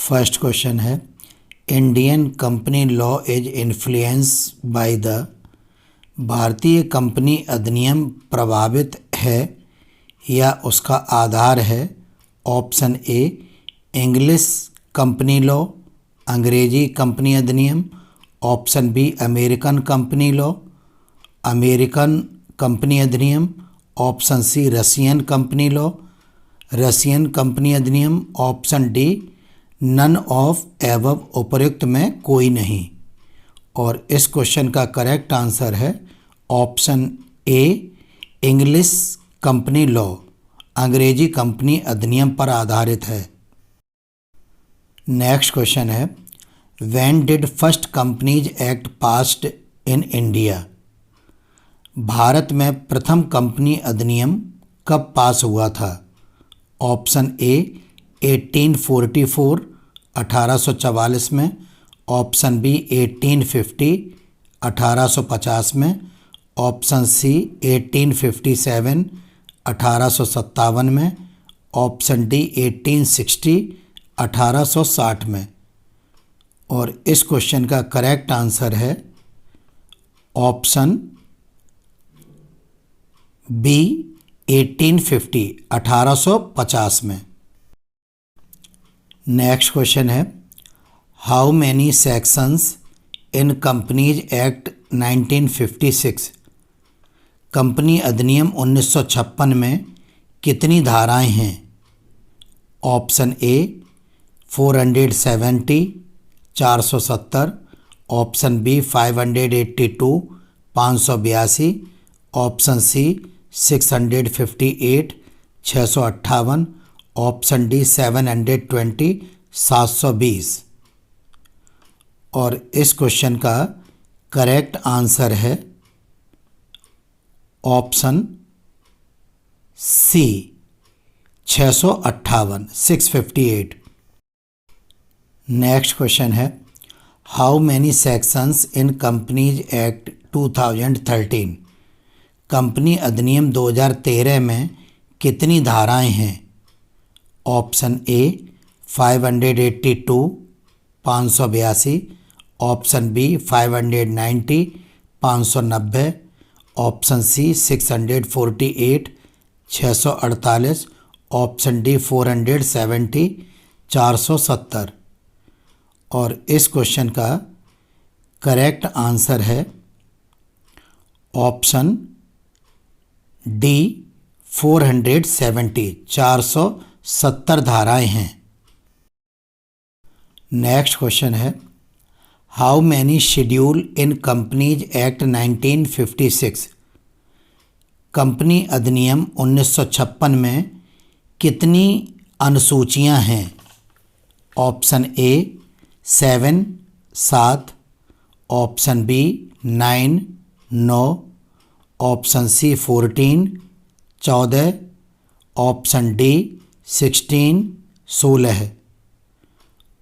First question है, Indian company law is influence by the. भारतीय company अधिनियम प्रभावित है या उसका आधार है। Option A English company law, अंग्रेजी कंपनी अधिनियम। Option B American company law, American company अधिनियम। Option C Russian company law, Russian company अधिनियम। Option D none of above, उपर्युक्त में कोई नहीं। और इस क्वेश्चन का करेक्ट आंसर है option A English company law, अंग्रेजी कंपनी अधिनियम पर आधारित है। नेक्स्ट क्वेश्चन है, when did first companies act passed in India. Bharat में प्रथम कंपनी अधिनियम कब पास हुआ था। ऑप्शन ए 1844 1844 में। ऑप्शन बी 1850 1850 में। ऑप्शन सी 1857 1857 में। ऑप्शन डी 1860 1860 में। और इस क्वेश्चन का करेक्ट आंसर है ऑप्शन बी 1850 1850 में। नेक्स्ट क्वेश्चन है, how many sections in companies act 1956। Company अधिनियम 1956 में कितनी धाराएं हैं। Option A 470 470। Option B 582 582। Option C 658 658। Option D 720 720। और इस क्वेश्चन का करेक्ट आंसर है ऑप्शन सी 658 658। नेक्स्ट क्वेश्चन है, how many sections in companies act 2013। Company अधिनियम 2013 में कितनी धाराएं हैं। Option A 582 582। Option B 590 590। Option C 648 648। Option D 470 470। और इस क्वेश्चन का करेक्ट आंसर है ऑप्शन डी 470 470 धाराएं हैं। नेक्स्ट क्वेश्चन है, how many schedule in companies act 1956। Company अधिनियम 1956 में कितनी अनुसूचियां हैं। Option A 7 7। Option B 9 9। Option C 14 14। Option D 16 16।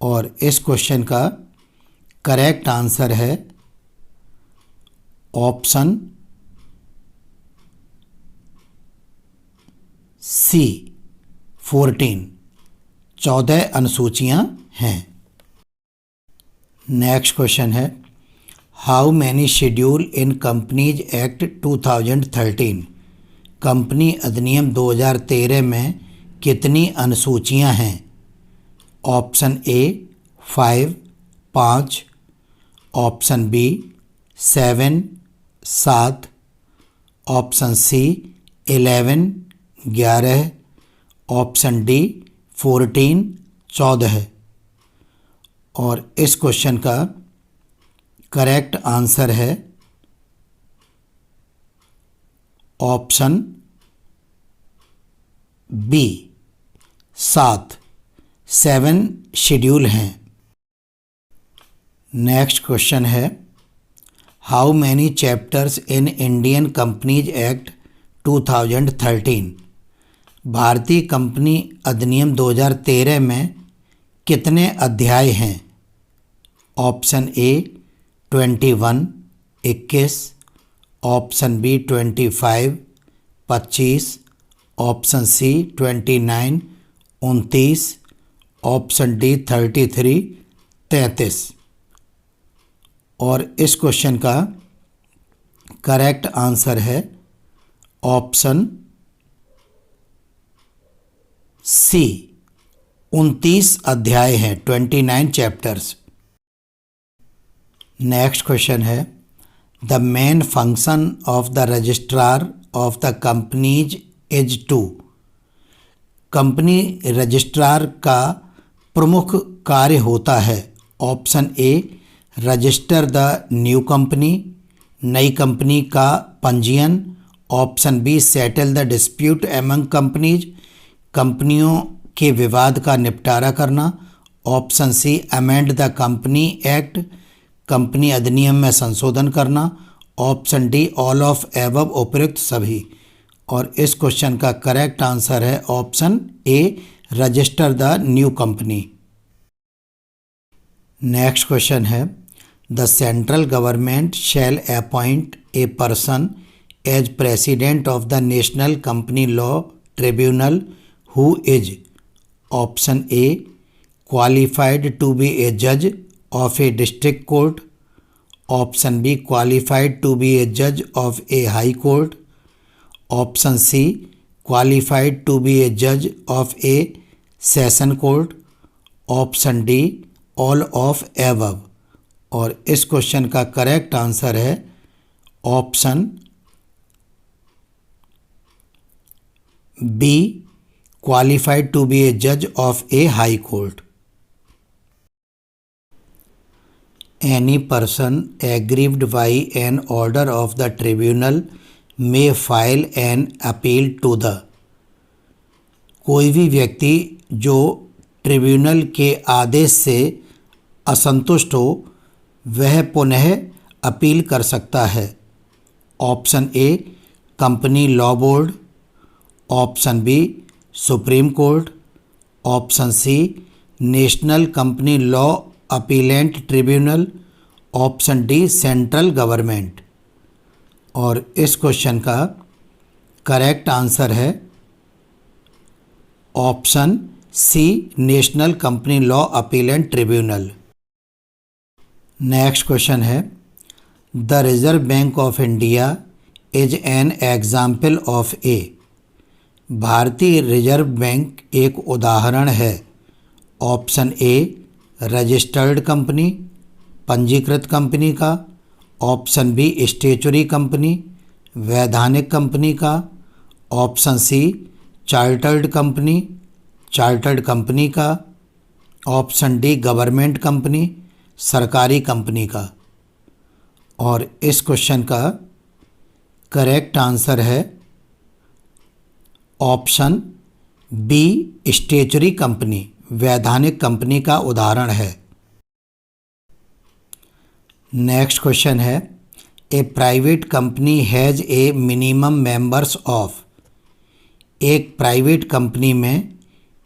और इस क्वेश्चन का करेक्ट आंसर है ऑप्शन सी 14 14 अनुसूचियां हैं। नेक्स्ट क्वेश्चन है, how many schedule in companies act 2013। Company अधिनियम 2013 में कितनी अनुसूचियां हैं। Option A 5 5। Option B 7 7। Option C 11 11। Option D 14 14। और इस क्वेश्चन का करेक्ट आंसर है ऑप्शन बी 7 शेड्यूल हैं। नेक्स्ट क्वेश्चन है, how many chapters in Indian companies act 2013। भारतीय कंपनी अधिनियम 2013 में कितने अध्याय हैं। Option A 21 21। Option B 25 25। Option C 29 29। Option D 33, 33। और इस क्वेश्चन का करेक्ट आंसर है ऑप्शन सी, 29 अध्याय हैं, 29 चैप्टर्स। नेक्स्ट क्वेश्चन है the main function of the registrar of the companies is to. Company registrar का प्रमुख कार्य होता है option A register the new company, नई कंपनी का पंजीयन, option B settle the dispute among companies, कंपनियों के विवाद का निपटारा करना, option C amend the company act, company अधिनियम में संशोधन करना, option D all of above, उपयुक्त सभी। और इस क्वेश्चन का करेक्ट आंसर है option A register the new company. Next question है the central government shall appoint a person as president of the national company law tribunal who is, option A qualified to be a जज of a district court, option B qualified to be a जज of A high court, option C qualified to be a जज of A session court, option D all of above. और इस question का correct answer है option B qualified to be a जज of A high court. Any person aggrieved by an order of the tribunal may file an appeal to the। कोई भी व्यक्ति जो tribunal के आदेश से असंतुष्ट हो वह पुनः अपील कर सकता है। Option A company law board, option B supreme court, option C national company law appellate tribunal, option D central government. और इस क्वेश्चन का करेक्ट आंसर है option C national company law appellate tribunal. Next question है the reserve bank of India is an example of a. भारतीय reserve bank एक उदाहरण है। Option A registered company, पंजीकृत कंपनी का, ऑप्शन बी स्टेचुरी कंपनी, वैधानिक company का, option C chartered company, chartered company का, ऑप्शन डी गवर्नमेंट कंपनी, सरकारी कंपनी का। और इस क्वेश्चन का करेक्ट आंसर है ऑप्शन बी स्टेचुरी कंपनी, वैधानिक कंपनी का उदाहरण है। नेक्स्ट क्वेश्चन है a private company has a minimum members of. एक प्राइवेट कंपनी में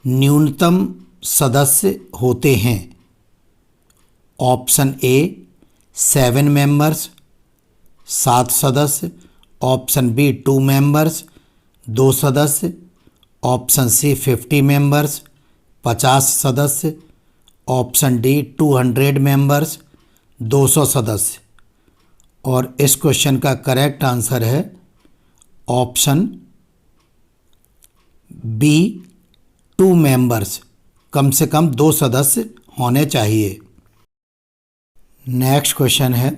न्यूनतम सदस्य होते हैं। ऑप्शन ए 7 मेंबर्स, 7 सदस्य, ऑप्शन बी 2 मेंबर्स, 2 सदस्य, ऑप्शन सी 50 मेंबर्स, 50 सदस्य, ऑप्शन डी 200 मेंबर्स, 200 सदस्य। और इस क्वेश्चन का करेक्ट आंसर है ऑप्शन बी 2 मेंबर्स, कम से कम 2 सदस्य होने चाहिए। नेक्स्ट क्वेश्चन है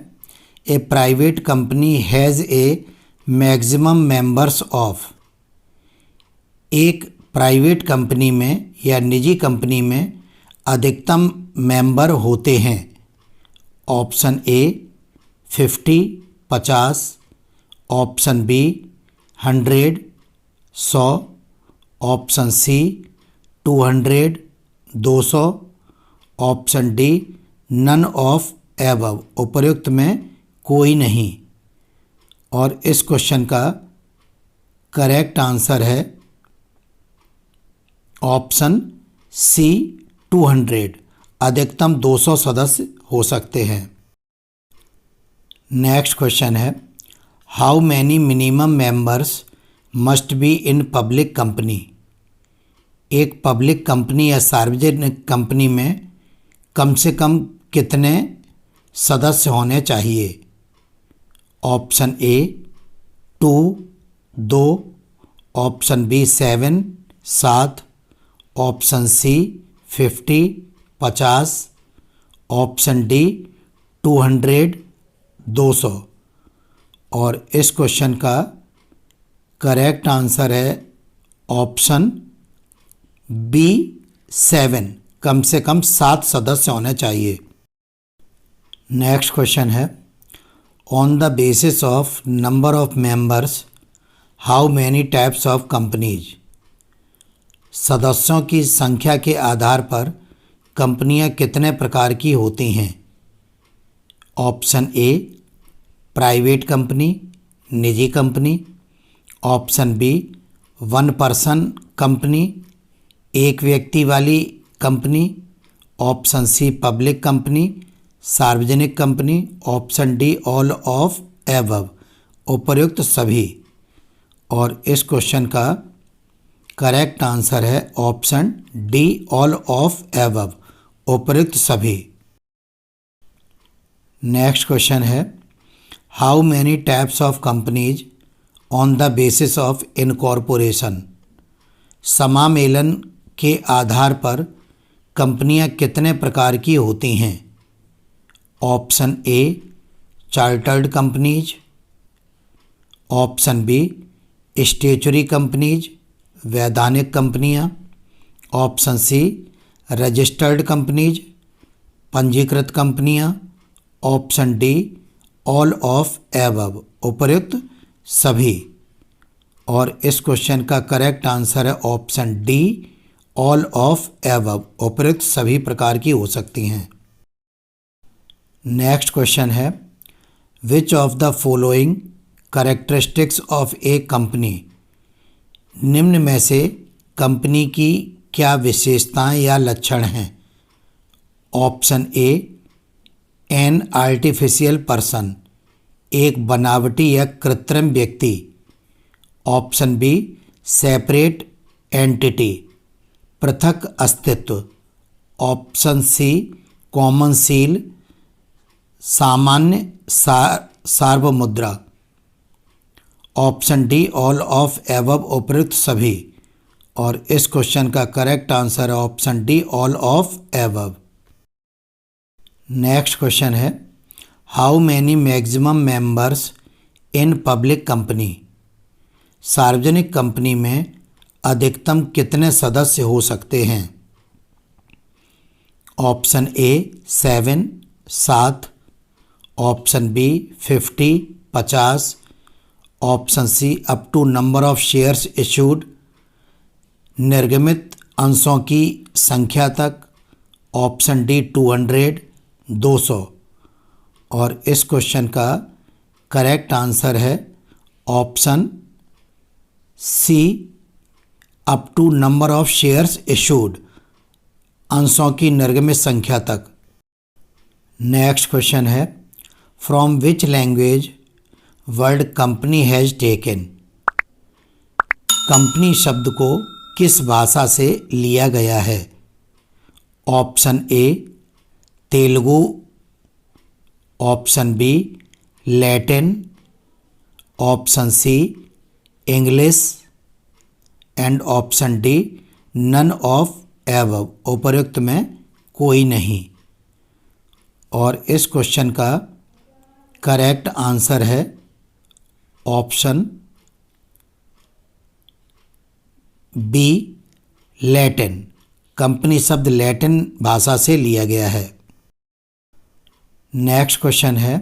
a private company has a maximum members of. एक प्राइवेट कंपनी में या निजी कंपनी में अधिकतम मेंबर होते हैं। Option A 50, 50, option B 100, 100, option C 200, 200, option D none of above, उपर्युक्त में कोई नहीं। और इस क्वेश्चन का करेक्ट आंसर है ऑप्शन सी 200, अधिकतम 200 सदस्य हो सकते हैं। नेक्स्ट क्वेश्चन है how many minimum members must be in public company. एक पब्लिक कंपनी या सार्वजनिक कंपनी में कम से कम कितने सदस्य होने चाहिए? Option A 2, 2, option B 7, 7, option C 50, 50, option D 200, 200। और इस क्वेश्चन का करेक्ट आंसर है ऑप्शन बी 7, कम से कम 7 सदस्य होने चाहिए। नेक्स्ट क्वेश्चन है, on the basis of number of members how many types of companies? सदस्यों की संख्या के आधार पर कंपनियां कितने प्रकार की होती हैं? ऑप्शन ए प्राइवेट कंपनी, निजी company, option B 1 person company, एक व्यक्ति वाली company, option C public company, सार्वजनिक company, option D all of above, उपर्युक्त सभी। और इस क्वेश्चन का करेक्ट आंसर है option D all of above, उपर्युक्त सभी। नेक्स्ट क्वेश्चन है, how many types of companies on the basis of incorporation? समामेलन के आधार पर कंपनियां कितने प्रकार की होती हैं? Option A chartered companies, option B statutory companies, वैधानिक कंपनियां, ऑप्शन सी रजिस्टर्ड कंपनीज, पंजीकृत कंपनियां, option D all of above, उपर्युक्त सभी। और इस क्वेश्चन का करेक्ट आंसर है option D all of above, उपर्युक्त सभी प्रकार की हो सकती हैं। नेक्स्ट क्वेश्चन है, which of the following characteristics of A company? निम्न में से कंपनी की क्या विशेषताएं या लक्षण हैं? Option A an artificial person, एक बनावटी या कृत्रिम व्यक्ति, ऑप्शन बी सेपरेट एंटिटी, पृथक अस्तित्व, ऑप्शन सी कॉमनशील सामान्य सार्वमुद्रा, option D all of above, उपर्युक्त सभी। और इस क्वेश्चन का करेक्ट आंसर है option D all of above. Next question है, how many maximum members in public company? सार्वजनिक कंपनी में अधिकतम कितने सदस्य हो सकते हैं? Option A 7, 7, option B 50, 50, option C up to number of shares issued, निर्गमित अंशों की संख्या तक, ऑप्शन डी 200, 200। और इस क्वेश्चन का करेक्ट आंसर है option C up to number of shares issued, अंशों की निर्गमित संख्या तक। नेक्स्ट क्वेश्चन है, from which language word company has taken? Company शब्द को किस भाषा से लिया गया है? Option A Telugu, option B Latin, option C English and option D none of above, उपर्युक्त में कोई नहीं। और इस क्वेश्चन का करेक्ट आंसर है ऑप्शन बी लैटिन, कंपनी शब्द लैटिन भाषा से लिया गया है। नेक्स्ट क्वेश्चन है,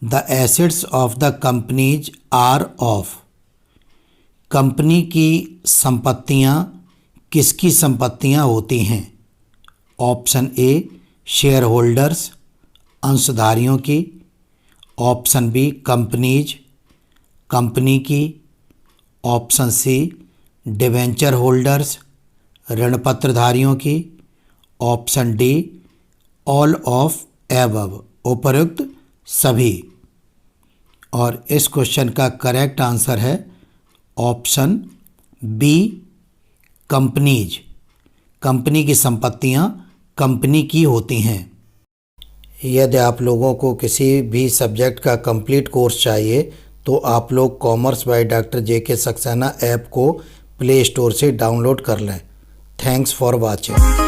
the assets of the companies are of? Company की संपत्तियां किसकी संपत्तियां होती हैं? ऑप्शन ए शेयर होल्डर्स, अंशधारियों की, ऑप्शन बी कंपनीज, कंपनी की, ऑप्शन सी डिवेंचर होल्डर्स, ऋणपत्रधारियों की, option D all of above, उपर्युक्त सभी। और इस क्वेश्चन का करेक्ट आंसर है ऑप्शन बी कंपनीज, कंपनी की संपत्तियां कंपनी की होती हैं। यदि आप लोगों को किसी भी सब्जेक्ट का कंप्लीट कोर्स चाहिए तो आप लोग commerce by doctor JK Saxena app को प्ले स्टोर से डाउनलोड कर लें। Thanks for watching.